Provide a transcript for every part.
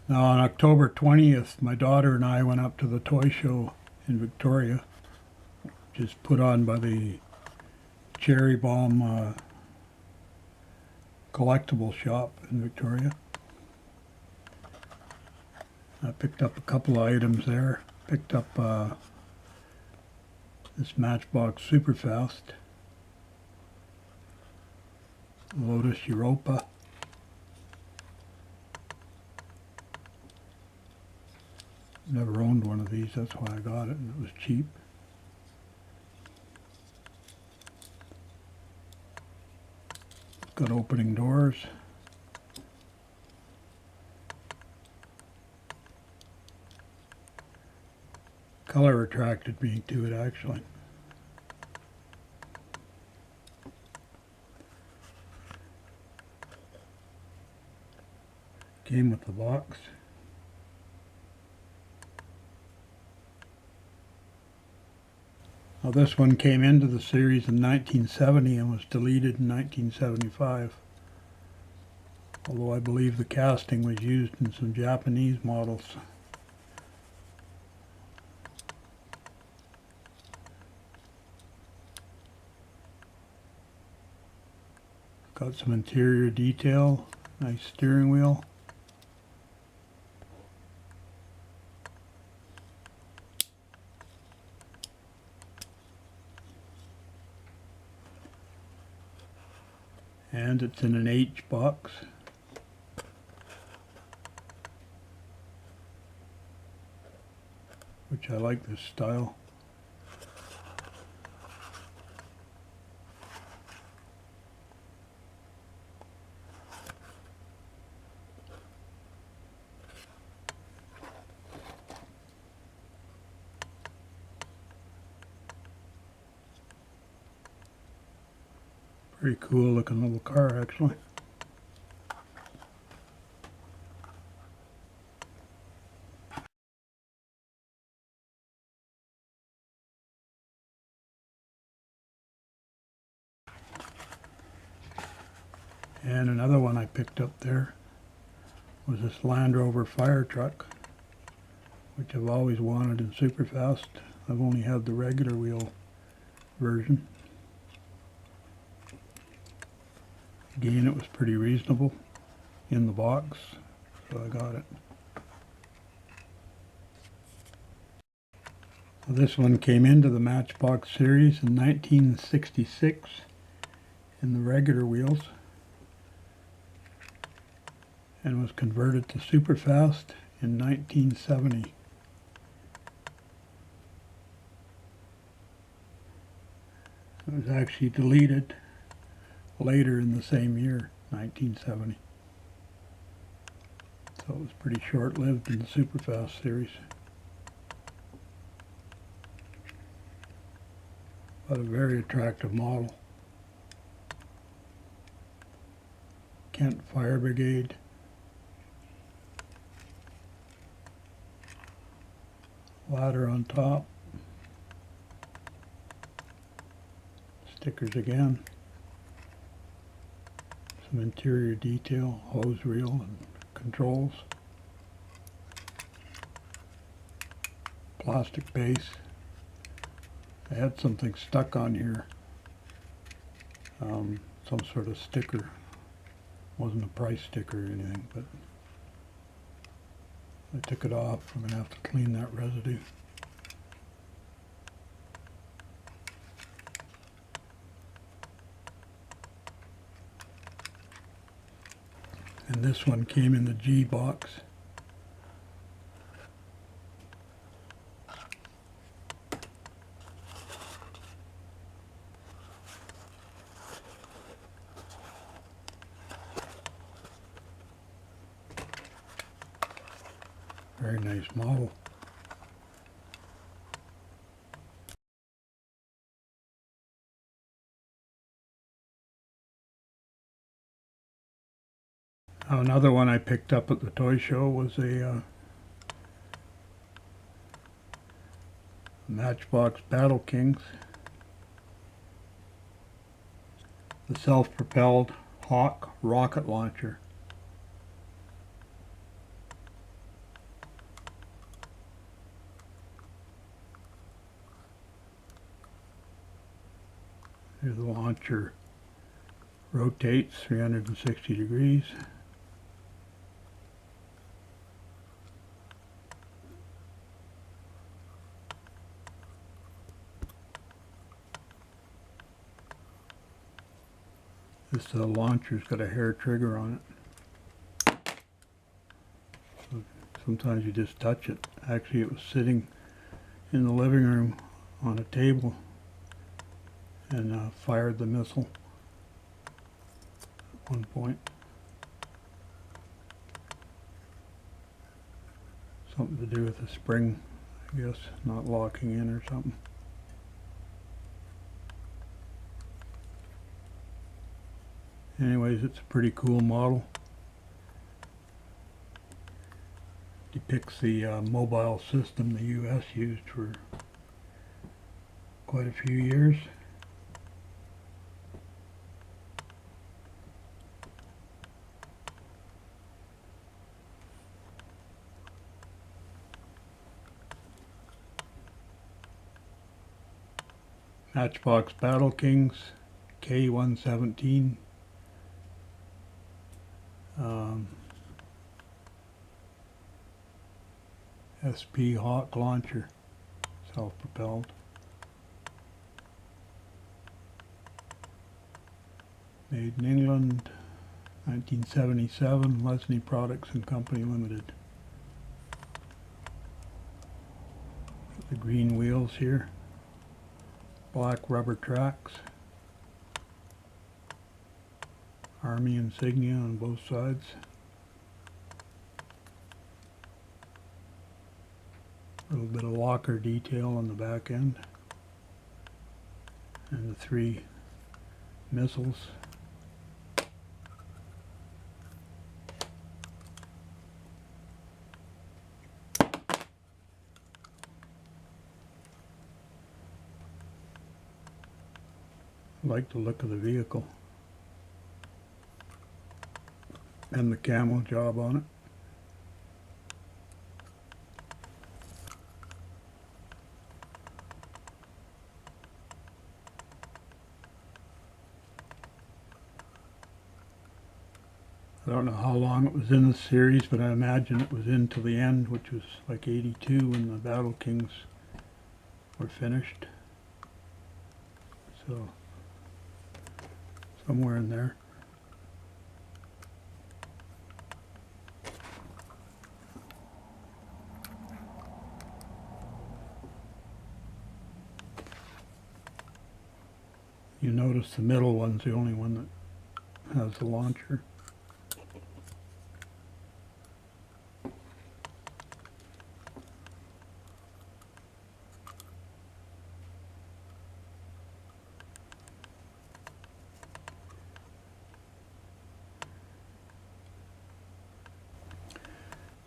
Now on October 20th, my daughter and I went up to the toy show in Victoria, which is put on by the Cherry Bomb collectible shop in Victoria. I picked up a couple of items there. Picked up this Matchbox Superfast, Lotus Europa, never owned one of these, that's why I got it, and it was cheap. It's got opening doors. Color attracted me to it actually. Came with the box. Now this one came into the series in 1970 and was deleted in 1975. Although I believe the casting was used in some Japanese models. Got some interior detail, nice steering wheel. And it's in an H box. Which I like this style. Pretty cool looking little car actually. And another one I picked up there was this Land Rover Firetruck, which I've always wanted in Superfast. I've only had the regular wheel version. Again, it was pretty reasonable in the box, so I got it. So this one came into the Matchbox series in 1966 in the regular wheels and was converted to Superfast in 1970. It was actually deleted later in the same year, 1970. So it was pretty short-lived in the Superfast series. But a very attractive model. Kent Fire Brigade. Ladder on top. Stickers again. Some interior detail, hose reel and controls. Plastic base. I had something stuck on here. Some sort of sticker. Wasn't a price sticker or anything, but I took it off. I'm going to have to clean that residue. And this one came in the G box. Very nice model. Another one I picked up at the toy show was a Matchbox Battle Kings. The self-propelled Hawk rocket launcher. Here the launcher rotates 360 degrees. This launcher's got a hair trigger on it. So sometimes you just touch it. Actually, it was sitting in the living room on a table and fired the missile at one point. Something to do with the spring, I guess, not locking in or something. Anyways, it's a pretty cool model. Depicts the mobile system the U.S. used for quite a few years. Matchbox Battle Kings, K117. SP Hawk launcher, self-propelled. Made in England, 1977, Lesney Products and Company Limited. The green wheels here, black rubber tracks, Army insignia on both sides. A little bit of locker detail on the back end, and the 3 missiles. I like the look of the vehicle and the camo job on it. I don't know how long it was in the series, but I imagine it was in till the end, which was like 82 when the Battle Kings were finished. So, somewhere in there. You notice the middle one's the only one that has the launcher.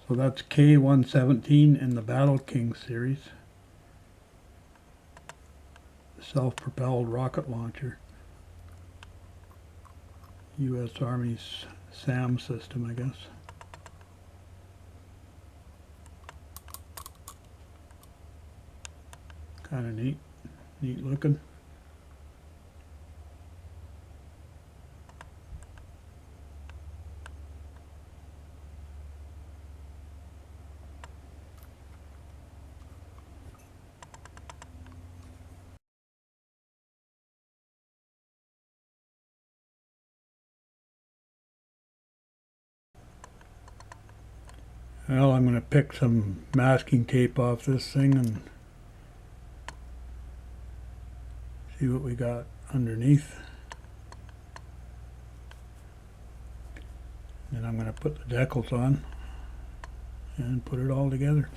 So that's K117 in the Battle King series. Self-propelled rocket launcher. U.S. Army's SAM system, I guess. Kind of neat looking. Well, I'm going to pick some masking tape off this thing and see what we got underneath. Then I'm going to put the decals on and put it all together.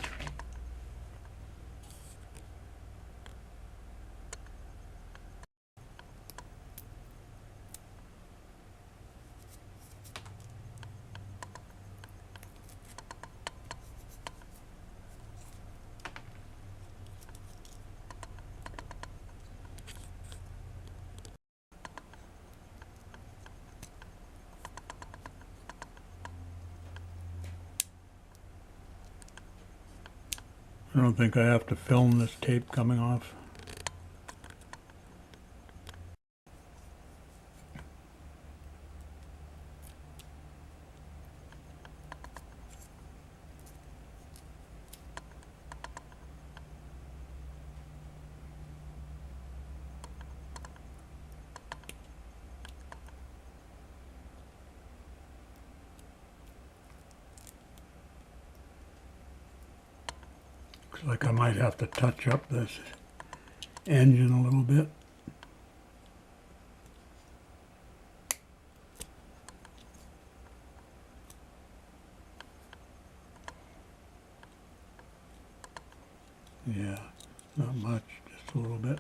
I don't think I have to film this tape coming off. like I might have to touch up this engine a little bit. Yeah, not much, just a little bit.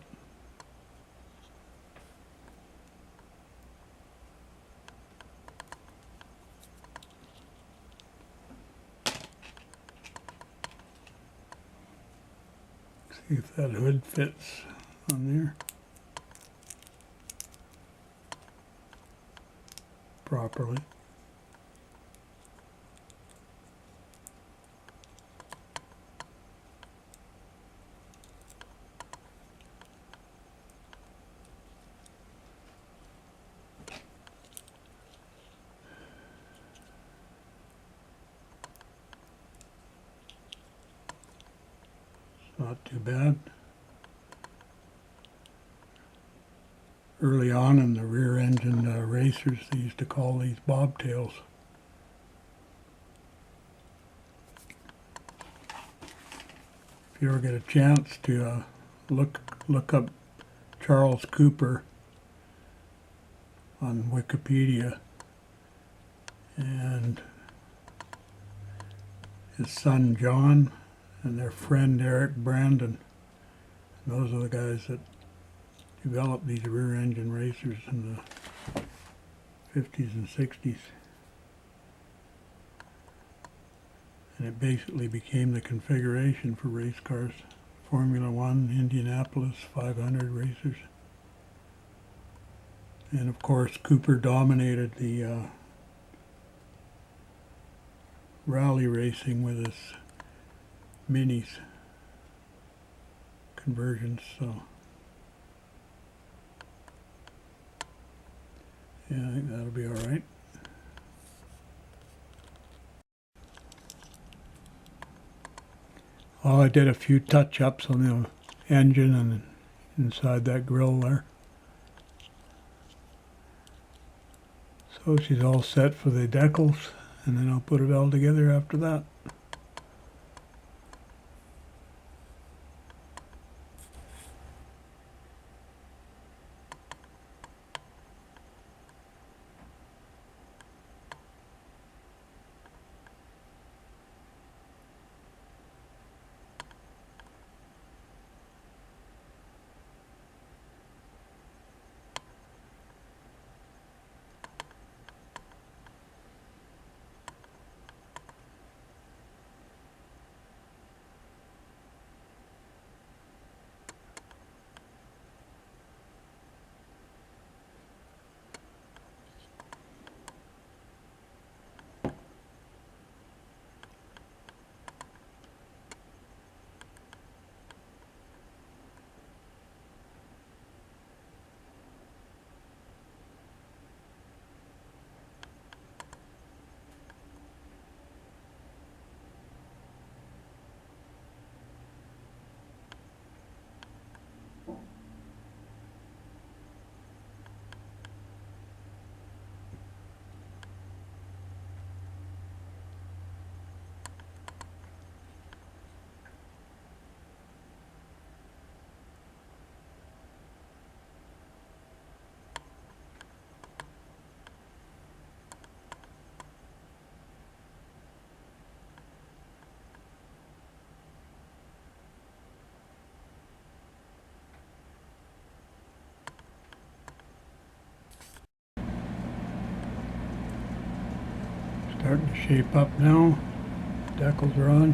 See if that hood fits on there properly. Not too bad. Early on in the rear engine racers, they used to call these bobtails. If you ever get a chance to look up Charles Cooper on Wikipedia and his son John and their friend Eric Brandon, those are the guys that developed these rear engine racers in the 50s and 60s. And it basically became the configuration for race cars. Formula One, Indianapolis 500 racers. And of course Cooper dominated the rally racing with his minis conversions, so yeah, I think that'll be all right. Well, I did a few touch-ups on the engine and inside that grille there. So she's all set for the decals, and then I'll put it all together after that. Starting to shape up now. Decals are on.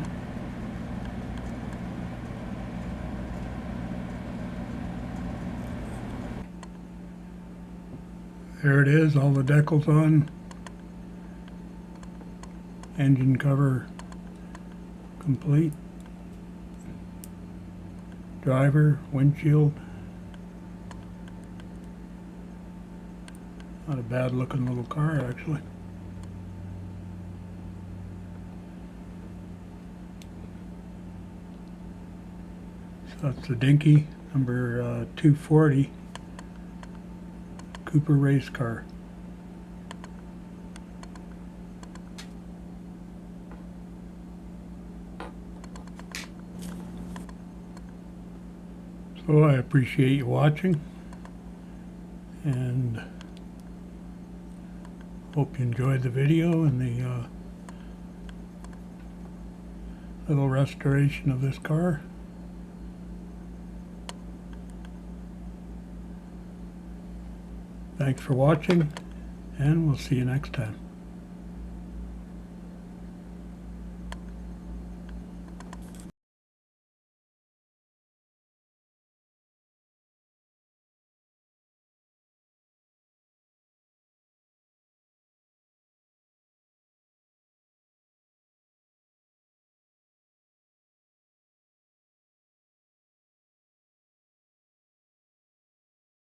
There it is, all the decals on. Engine cover complete. Driver, windshield. Not a bad looking little car actually. So that's the Dinky number 240 Cooper race car. Oh, I appreciate you watching, and hope you enjoyed the video and the little restoration of this car. Thanks for watching, and we'll see you next time.